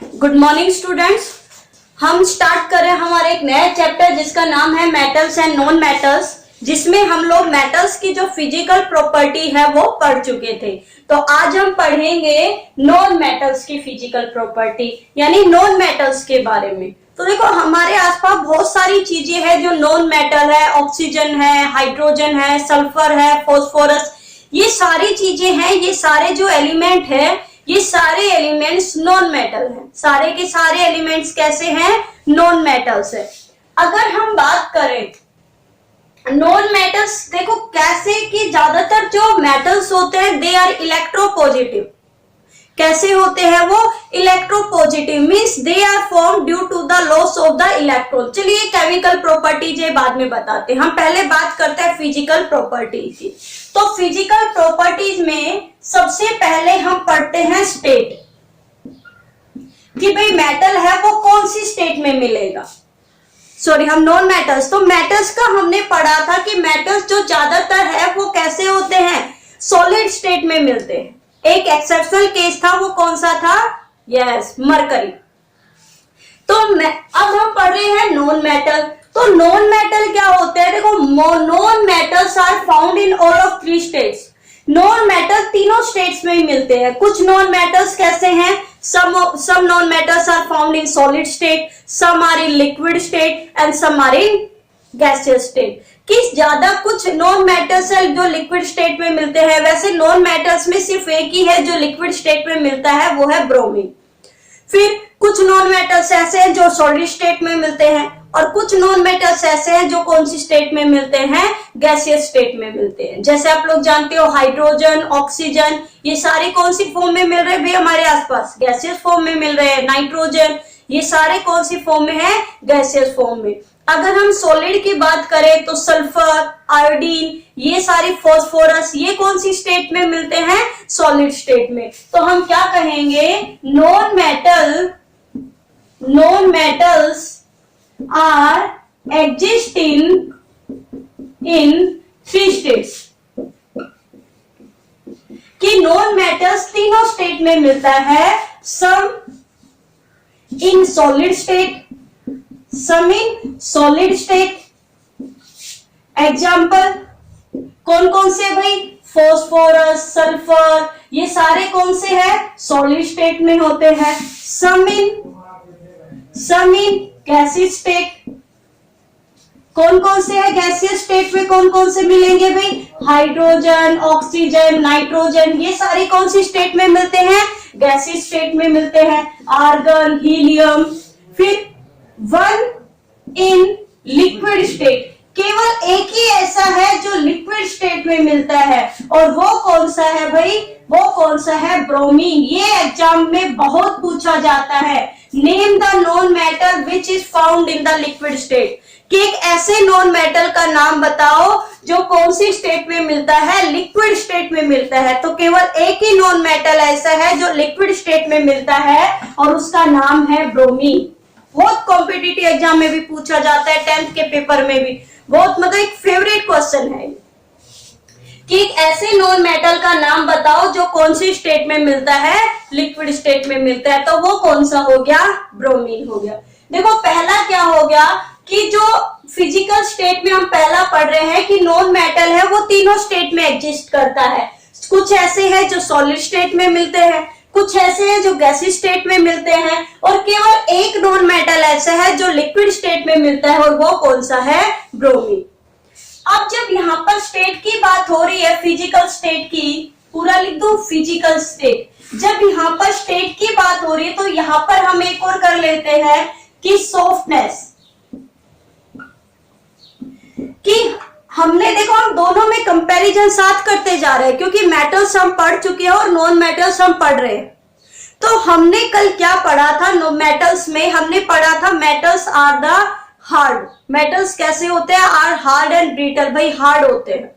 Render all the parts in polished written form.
Good morning students. हम start कर रहे हैं हमारे एक नया चैप्टर जिसका नाम है मेटल्स एंड नॉन मेटल्स, जिसमें हम लोग मेटल्स की जो फिजिकल प्रॉपर्टी है वो पढ़ चुके थे। तो आज हम पढ़ेंगे नॉन मेटल्स की फिजिकल प्रॉपर्टी यानी नॉन मेटल्स के बारे में। तो देखो हमारे आसपास बहुत सारी चीजें हैं जो नॉन मेटल है, ऑक्सीजन है, हाइड्रोजन है, सल्फर है, फास्फोरस, ये सारी चीजें हैं। ये सारे जो एलिमेंट है ये सारे एलिमेंट्स नॉन मेटल हैं। सारे के सारे एलिमेंट्स कैसे हैं? नॉन मेटल्स है। अगर हम बात करें नॉन मेटल्स, देखो कैसे कि ज्यादातर जो मेटल्स होते हैं दे आर इलेक्ट्रोपॉजिटिव। कैसे होते हैं वो? Electropositive means they are form due to the loss of the electron. चलिए केमिकल प्रॉपर्टीज ये बाद में बताते हैं, हम पहले बात करते हैं फिजिकल प्रॉपर्टीज की। तो फिजिकल प्रॉपर्टीज में सबसे पहले हम पढ़ते हैं स्टेट, कि भाई मेटल है वो कौन सी स्टेट में मिलेगा। सॉरी, हम नॉन मेटल्स, तो मेटल्स का हमने पढ़ा था कि मेटल्स जो ज्यादातर है वो कैसे होते हैं? सॉलिड स्टेट में मिलते हैं। एक एक्सेप्शनल केस था, वो कौन सा था? Yes, mercury. तो अब हम पढ़ रहे हैं नॉन मेटल। तो नॉन मेटल क्या होते हैं? देखो non metals are found in all of 3 states. Non metal तीनों स्टेट्स में ही मिलते हैं। कुछ नॉन मेटल्स कैसे हैं? some non metals are found in solid state, some are in liquid state and some are in gaseous state। किस ज्यादा कुछ नॉन मेटल्स है जो लिक्विड स्टेट में मिलते हैं। वैसे नॉन मेटल्स में सिर्फ एक ही है जो लिक्विड स्टेट में मिलता है, वो है ब्रोमीन। फिर कुछ नॉन मेटल्स ऐसे हैं जो सॉलिड स्टेट में मिलते हैं, और कुछ नॉन मेटल्स ऐसे हैं जो कौन सी स्टेट में मिलते हैं? गैसियस स्टेट में मिलते हैं। जैसे आप लोग जानते हो हाइड्रोजन, ऑक्सीजन, ये सारे कौन सी फॉर्म में मिल रहे हैं भाई हमारे आसपास? गैसियस फॉर्म में मिल रहे हैं। नाइट्रोजन, ये सारे कौन सी फॉर्म में है? गैसियस फॉर्म में। अगर हम सॉलिड की बात करें तो सल्फर, आयोडीन, ये सारी फास्फोरस, ये कौन सी स्टेट में मिलते हैं? सॉलिड स्टेट में। तो हम क्या कहेंगे? Non metals are existing in 3 states, कि नॉन मेटल्स तीनों स्टेट में मिलता है। Some in solid state, some in solid state. Example कौन कौन से भाई? फास्फोरस, सल्फर, ये सारे कौन से हैं? सॉलिड स्टेट में होते हैं। सम इन गैसियस स्टेट। कौन कौन से है गैसियस स्टेट में? कौन कौन से मिलेंगे भाई? हाइड्रोजन, ऑक्सीजन, नाइट्रोजन, ये सारी कौन सी स्टेट में मिलते हैं? गैसियस स्टेट में मिलते हैं। Argon, helium. फिर 1 इन लिक्विड स्टेट, केवल एक ही ऐसा है जो लिक्विड स्टेट में मिलता है, और वो कौन सा है भाई? वो कौन सा है? ब्रोमीन। ये एग्जाम में बहुत पूछा जाता है। Name the non metal which is found in the liquid state, कि एक ऐसे नॉन मेटल का नाम बताओ जो कौन सी स्टेट में मिलता है? लिक्विड स्टेट में मिलता है। तो केवल एक ही नॉन मेटल ऐसा है जो लिक्विड स्टेट में मिलता है, और उसका नाम है ब्रोमीन। बहुत कॉम्पिटिटिव एग्जाम में भी पूछा जाता है, 10th के पेपर में भी। बहुत मतलब एक फेवरेट क्वेश्चन है कि एक ऐसे नॉन मेटल का नाम बताओ जो कौन सी स्टेट में मिलता है? लिक्विड स्टेट में मिलता है। तो वो कौन सा हो गया? ब्रोमीन हो गया। देखो पहला क्या हो गया कि जो फिजिकल स्टेट में हम पहला पढ़ रहे हैं कि नॉन मेटल है वो तीनों स्टेट में एग्जिस्ट करता है। कुछ ऐसे हैं जो सॉलिड स्टेट में मिलते हैं, कुछ ऐसे हैं जो गैसियस स्टेट में मिलते हैं, और केवल एक नॉन मेटल ऐसा है जो लिक्विड स्टेट में मिलता है, और वो कौन सा है? ब्रोमीन। अब जब यहाँ पर स्टेट की बात हो रही है, फिजिकल स्टेट की, पूरा लिख दो फिजिकल स्टेट। जब यहाँ पर स्टेट की बात हो रही है तो यहाँ पर हम एक और कर लेते हैं कि सॉफ्टनेस, कि हमने देखो हम दोनों में कंपैरिजन साथ करते जा रहे हैं, क्योंकि मेटल्स हम पढ़ चुके हैं और नॉन मेटल्स हम पढ़ रहे हैं। तो हमने कल क्या पढ़ा था? मेटल्स में हमने पढ़ा था metals are the hard. Metals कैसे होते हैं? आर हार्ड एंड ब्रिटल, भाई हार्ड होते हैं।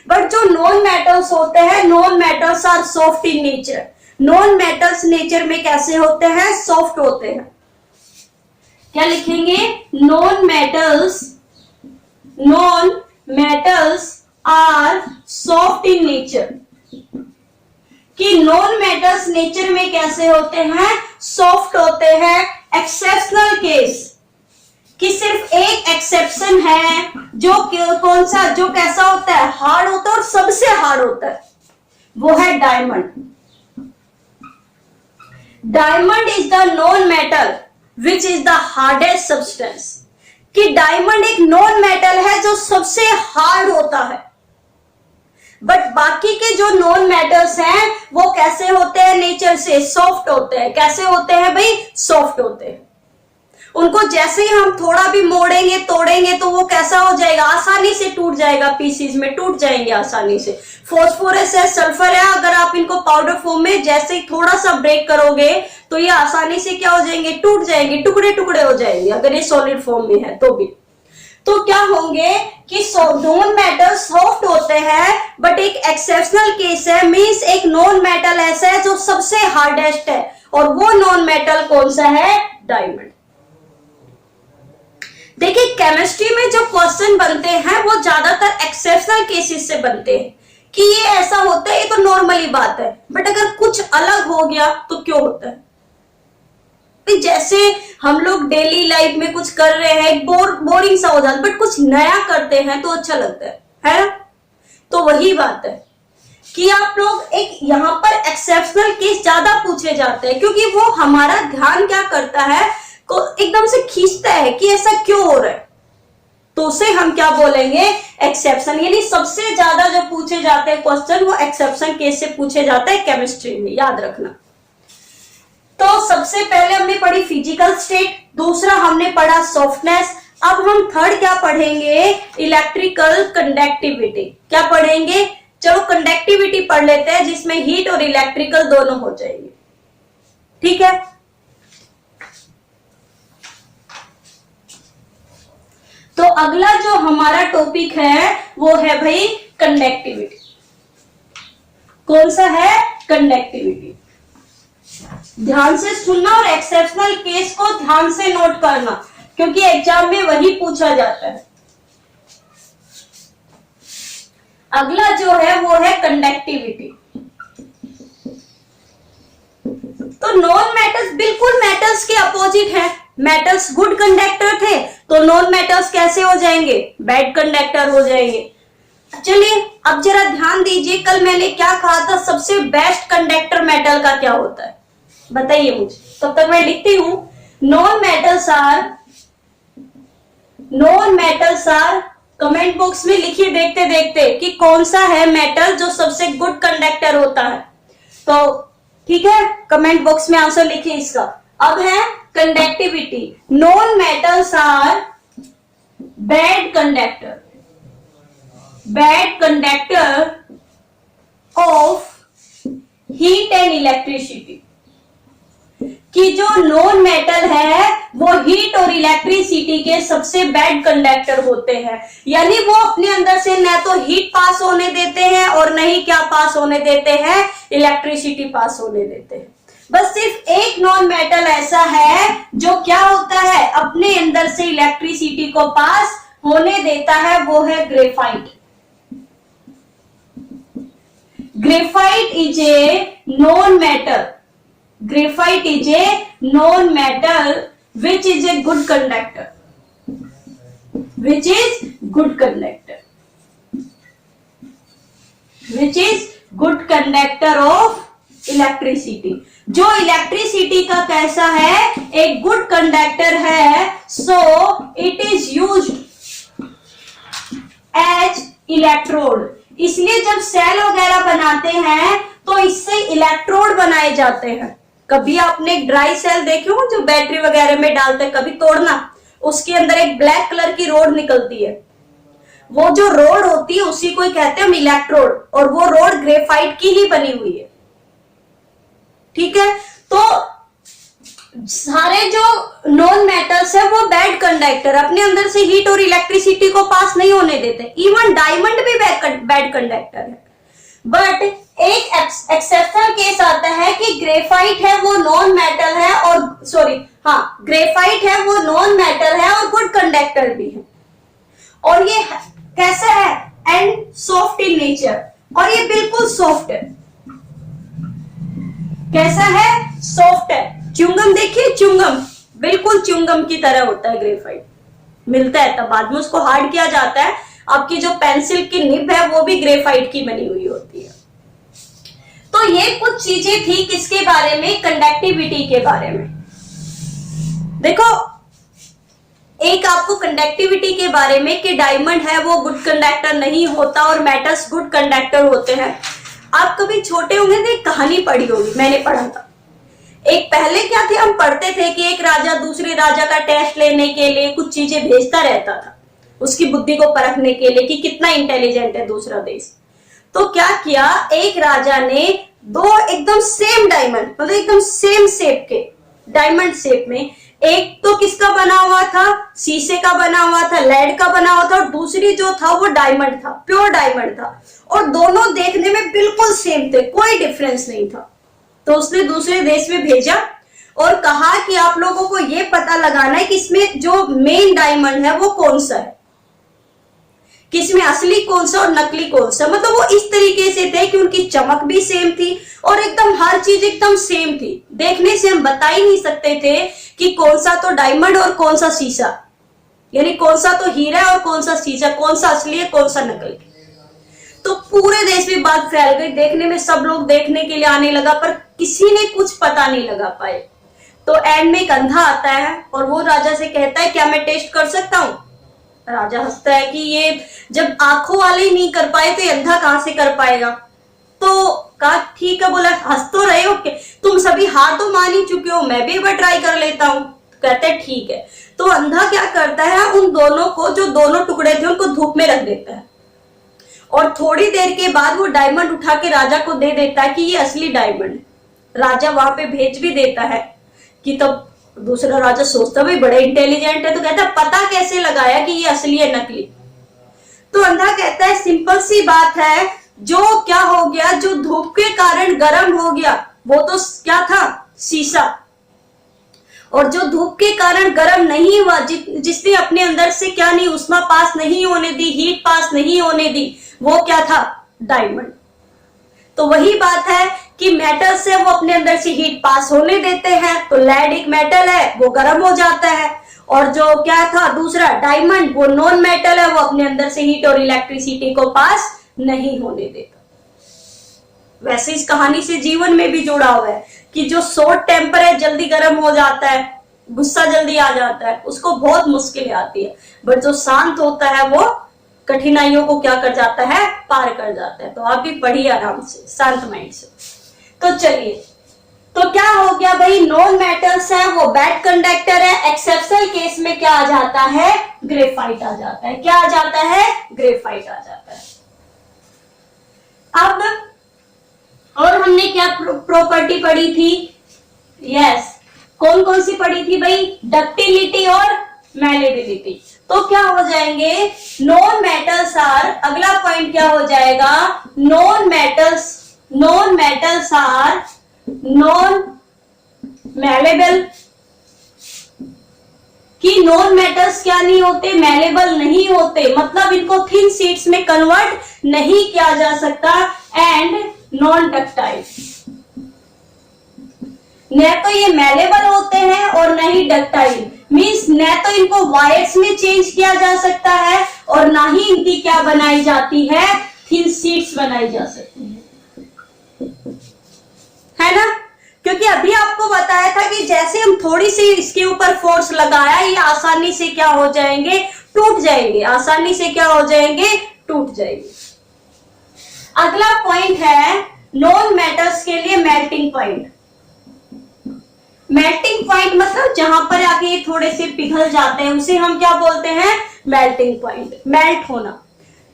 बट जो नॉन मेटल्स होते हैं, non metals are soft in nature. Non metals nature में कैसे होते हैं? सॉफ्ट होते हैं। क्या लिखेंगे? Non metals are soft in nature. कि नॉन मेटल्स नेचर में कैसे होते हैं, सॉफ्ट होते हैं। एक्सेप्शनल केस कि सिर्फ एक एक्सेप्शन है, जो कौन सा, जो कैसा होता है, हार्ड होता है और सबसे हार्ड होता है, वो है diamond. Diamond is the non metal which is the hardest substance, कि डायमंड एक नॉन मेटल है जो सबसे हार्ड होता है। बट बाकी के जो नॉन मेटल्स हैं वो कैसे होते हैं, नेचर से सॉफ्ट होते हैं। कैसे होते हैं भाई, सॉफ्ट होते हैं। उनको जैसे ही हम थोड़ा भी मोड़ेंगे तोड़ेंगे तो वो कैसा हो जाएगा, आसानी से टूट जाएगा, पीसीज में टूट जाएंगे आसानी से। फॉस्फोरस है, सल्फर है, अगर आप इनको पाउडर फॉर्म में जैसे ही थोड़ा सा ब्रेक करोगे तो ये आसानी से क्या हो जाएंगे, टूट जाएंगे, टुकड़े टुकड़े हो जाएंगे, अगर ये सॉलिड फॉर्म में है तो भी। तो क्या होंगे कि नॉन मेटल सॉफ्ट होते हैं, बट एक एक्सेप्शनल केस है, मींस एक नॉन मेटल ऐसा है जो सबसे हार्डेस्ट है, और वो नॉन मेटल कौन सा है, डायमंड। देखिए केमिस्ट्री में जो क्वेश्चन बनते हैं वो ज्यादातर एक्सेप्शनल केसेस से बनते हैं कि ये ऐसा होता है, ये तो नॉर्मली बात है, बट अगर कुछ अलग हो गया तो क्यों होता है। जैसे हम लोग डेली लाइफ में कुछ कर रहे हैं, बोरिंग सा हो जाता है, बट कुछ नया करते हैं तो अच्छा लगता है ना। तो वही बात है कि आप लोग एक यहाँ पर एक्सेप्शनल केस ज्यादा पूछे जाते हैं, क्योंकि वो हमारा ध्यान क्या करता है, को एकदम से खींचता है कि ऐसा क्यों हो रहा है, तो उसे हम क्या बोलेंगे, एक्सेप्शन। यानी सबसे ज्यादा जो पूछे जाते हैं क्वेश्चन वो एक्सेप्शन केस से पूछे जाते हैं केमिस्ट्री में, याद रखना। तो सबसे पहले हमने पढ़ी फिजिकल स्टेट, दूसरा हमने पढ़ा सॉफ्टनेस। अब हम थर्ड क्या पढ़ेंगे, इलेक्ट्रिकल कंडक्टिविटी। क्या पढ़ेंगे, चलो कंडक्टिविटी पढ़ लेते हैं, जिसमें हीट और इलेक्ट्रिकल दोनों हो जाएंगे, ठीक है। तो अगला जो हमारा टॉपिक है वो है भाई कंडक्टिविटी। कौन सा है, कंडक्टिविटी। ध्यान से सुनना और एक्सेप्शनल केस को ध्यान से नोट करना, क्योंकि एग्जाम में वही पूछा जाता है। अगला जो है वो है कंडक्टिविटी। तो नॉन मेटल्स बिल्कुल मेटल्स के अपोजिट है। मेटल्स गुड कंडक्टर थे, तो नॉन मेटल्स कैसे हो जाएंगे, बैड कंडक्टर हो जाएंगे। चलिए अब जरा ध्यान दीजिए, कल मैंने क्या कहा था, सबसे बेस्ट कंडक्टर मेटल का क्या होता है, बताइए मुझे। तब तक मैं लिखती हूं, non metals are, comment box में लिखिए देखते देखते कि कौन सा है मेटल जो सबसे गुड कंडक्टर होता है। तो ठीक है, कमेंट बॉक्स में आंसर लिखिए इसका। अब है conductivity, non metals are bad conductor of heat and electricity, कि जो नॉन मेटल है वो हीट और इलेक्ट्रिसिटी के सबसे बैड कंडक्टर होते हैं। यानी वो अपने अंदर से न तो हीट पास होने देते हैं और न ही क्या पास होने देते हैं, इलेक्ट्रिसिटी पास होने देते हैं। बस सिर्फ एक नॉन मेटल ऐसा है जो क्या होता है, अपने अंदर से इलेक्ट्रिसिटी को पास होने देता है, वो है graphite. Graphite is a non metal, graphite is a non metal which is a good conductor, which is good conductor of electricity। जो इलेक्ट्रिसिटी का कैसा है, एक गुड कंडक्टर है, so it is used as electrode. इसलिए जब cell वगैरह बनाते हैं तो इससे इलेक्ट्रोड बनाए जाते हैं। कभी आपने एक ड्राई सेल देखे हो जो बैटरी वगैरह में डालते हैं, कभी तोड़ना, उसके अंदर एक ब्लैक कलर की रोड निकलती है, वो जो रोड होती है उसी को कहते हैं हम इलेक्ट्रोड, और वो रोड ग्रेफाइट की ही बनी हुई है, ठीक है। तो सारे जो नॉन मेटल्स है वो बैड कंडक्टर, अपने अंदर से हीट और इलेक्ट्रिसिटी को पास नहीं होने देते। इवन डायमंड भी बैड कंडक्टर है, बट एक एक्सेप्शनल केस आता है कि ग्रेफाइट है वो नॉन मेटल है, और ग्रेफाइट है वो नॉन मेटल है और गुड कंडक्टर भी है, और ये कैसा है, एंड सॉफ्ट इन नेचर, और ये बिल्कुल सॉफ्ट है। कैसा है? सॉफ्ट है। च्युइंगम देखिए, च्युइंगम बिल्कुल च्युइंगम की तरह होता है ग्रेफाइट, मिलता है तब बाद में उसको हार्ड किया जाता है। आपकी जो पेंसिल की निब है वो भी ग्रेफाइट की बनी हुई होती है। तो ये कुछ चीजें थी किसके बारे में? कंडक्टिविटी के बारे में। देखो, एक आपको कंडक्टिविटी के बारे में कि डायमंड है वो गुड कंडक्टर नहीं होता और मेटल्स गुड कंडक्टर होते हैं। आप कभी छोटे होंगे तो एक कहानी पढ़ी होगी, मैंने पढ़ा था। एक पहले क्या थे, हम पढ़ते थे कि एक राजा दूसरे राजा का टेस्ट लेने के लिए कुछ चीजें भेजता रहता था, उसकी बुद्धि को परखने के लिए कि कितना इंटेलिजेंट है दूसरा देश। तो क्या किया, एक राजा ने दो एकदम सेम डायमंड, मतलब एकदम सेम शेप के डायमंड शेप में, एक तो किसका बना हुआ था? शीशे का बना हुआ था, लेड का बना हुआ था, और दूसरी जो था वो डायमंड था, प्योर डायमंड था, और दोनों देखने में बिल्कुल सेम थे, कोई डिफरेंस नहीं था। तो उसने दूसरे देश में भेजा और कहा कि आप लोगों को ये पता लगाना है कि इसमें जो मेन डायमंड है वो कौन सा है, किसमें असली कौन सा और नकली कौन सा। मतलब वो इस तरीके से थे कि उनकी चमक भी सेम थी और एकदम हर चीज एकदम सेम थी। देखने से हम बता ही नहीं सकते थे कि कौन सा तो डायमंड और कौन सा शीशा, यानी कौन सा तो हीरा और कौन सा शीशा, कौन सा असली है कौन सा नकली। तो पूरे देश में बात फैल गई, देखने में सब लोग देखने के लिए आने लगा, पर किसी ने कुछ पता नहीं लगा पाए। तो एंड में एक अंधा आता है और वो राजा से कहता है क्या मैं टेस्ट कर सकता हूँ? राजा हंसता है कि ये जब आंखों वाले ही नहीं कर पाए तो ये अंधा कहां से कर पाएगा। तो कहा ठीक है, बोला हंस तो रहे हो, तुम सभी हार तो मान ही चुके हो, मैं भी एक बार ट्राई कर लेता हूँ। कहते हैं ठीक है। तो अंधा क्या करता है, उन दोनों को, जो दोनों टुकड़े थे उनको धूप में रख देता है और थोड़ी देर के बाद वो डायमंड उठा के राजा को दे देता है कि ये असली डायमंड। राजा वहां पे भेज भी देता है कि तब दूसरा राजा सोचता भाई बड़े इंटेलिजेंट है, तो कहता है पता कैसे लगाया कि ये असली है नकली? तो अंधा कहता है सिंपल सी बात है, जो क्या हो गया, जो धूप के कारण गर्म हो गया वो तो क्या था? शीशा। और जो धूप के कारण गर्म नहीं हुआ, जिसने अपने अंदर से क्या नहीं, उष्मा पास नहीं होने दी, हीट पास नहीं होने दी, वो क्या था? डायमंड। तो वही बात है कि मेटल से वो अपने अंदर से हीट पास होने देते हैं, तो लेड एक मेटल है वो गर्म हो जाता है, और जो क्या था दूसरा डायमंड वो नॉन मेटल है, वो अपने अंदर से हीट और इलेक्ट्रिसिटी को पास नहीं होने देता। वैसे इस कहानी से जीवन में भी जुड़ा हुआ है कि जो शॉर्ट टेम्पर है जल्दी गर्म हो जाता है, गुस्सा जल्दी आ जाता है, उसको बहुत मुश्किलें आती है, बट जो शांत होता है वो कठिनाइयों को क्या कर जाता है? पार कर जाता है। तो आप भी पढ़िए आराम से, शांत माइंड से। तो चलिए, तो क्या हो गया भाई, नॉन मेटल्स है वो बैड कंडक्टर है, एक्सेप्शनल केस में क्या आ जाता है? ग्रेफाइट आ जाता है। क्या आ जाता है? ग्रेफाइट आ जाता है। अब और हमने क्या प्रॉपर्टी पढ़ी थी? यस, कौन कौन सी पढ़ी थी भाई? डक्टिलिटी और मैलेबिलिटी। तो क्या हो जाएंगे? नॉन मेटल्स आर, अगला पॉइंट क्या हो जाएगा? Non metals are non malleable. कि नॉन मेटल्स क्या नहीं होते? मैलेबल नहीं होते, मतलब इनको थिन शीट्स में कन्वर्ट नहीं किया जा सकता। एंड नॉन डक्टाइल, न तो ये मैलेबल होते हैं और न ही डक्टाइल, मीन्स न तो इनको वायर्स में चेंज किया जा सकता है और ना ही इनकी क्या बनाई जाती है? थिन शीट्स बनाई जा सकती है ना? क्योंकि अभी आपको बताया था कि जैसे हम थोड़ी सी इसके ऊपर फोर्स लगाया, ये आसानी से क्या हो जाएंगे? टूट जाएंगे। आसानी से क्या हो जाएंगे? टूट जाएंगे। अगला पॉइंट है नॉन मेटल्स के लिए मेल्टिंग पॉइंट। मेल्टिंग पॉइंट मतलब जहां पर आके ये थोड़े से पिघल जाते हैं उसे हम क्या बोलते हैं? मेल्टिंग पॉइंट, मेल्ट होना।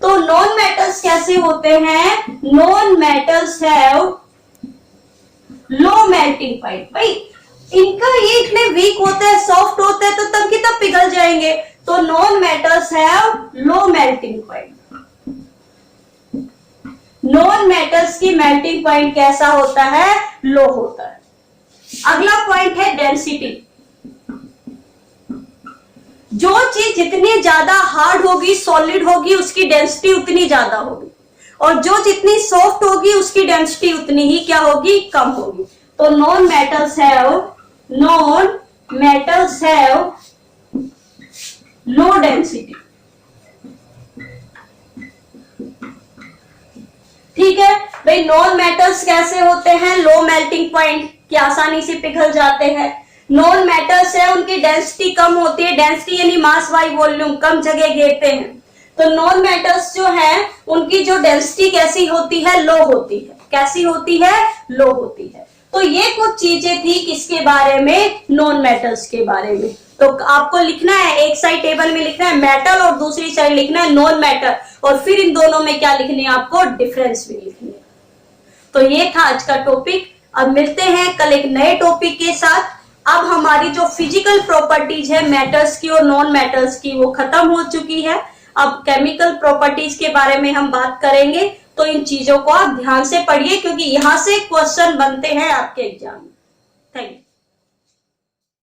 तो नॉन मेटल्स कैसे होते हैं? Non metals have low melting point. भाई इनका ये इतने वीक होते हैं, सॉफ्ट होते हैं, तो तब की तब पिघल जाएंगे। तो non metals have low melting point. Non metals की मेल्टिंग पॉइंट कैसा होता है? लो होता है। अगला पॉइंट है डेंसिटी। जो चीज जितनी ज्यादा हार्ड होगी, सॉलिड होगी, उसकी डेंसिटी उतनी ज्यादा होगी, और जो जितनी सॉफ्ट होगी उसकी डेंसिटी उतनी ही क्या होगी? कम होगी। तो non metals have low density. ठीक है भाई, नॉन मेटल्स कैसे होते हैं? लो मेल्टिंग पॉइंट, कि आसानी से पिघल जाते हैं। नॉन मेटल्स है, उनकी डेंसिटी कम होती है, डेंसिटी यानी मास बाई वॉल्यूम, कम जगह घेरते हैं। तो नॉन मेटल्स जो है उनकी जो डेंसिटी कैसी होती है? लो होती है। कैसी होती है? लो होती है। तो ये कुछ चीजें थी किसके बारे में? नॉन मेटल्स के बारे में। तो आपको लिखना है, एक साइड टेबल में लिखना है मेटल और दूसरी साइड लिखना है नॉन मेटल, और फिर इन दोनों में क्या लिखने है आपको? डिफरेंस भी लिखने है। तो ये था आज का टॉपिक। अब मिलते हैं कल एक नए टॉपिक के साथ। अब हमारी जो फिजिकल प्रॉपर्टीज है मेटल्स की और नॉन मेटल्स की, वो खत्म हो चुकी है। अब केमिकल प्रॉपर्टीज के बारे में हम बात करेंगे। तो इन चीजों को आप ध्यान से पढ़िए, क्योंकि यहां से क्वेश्चन बनते हैं आपके एग्जाम में। Thank you.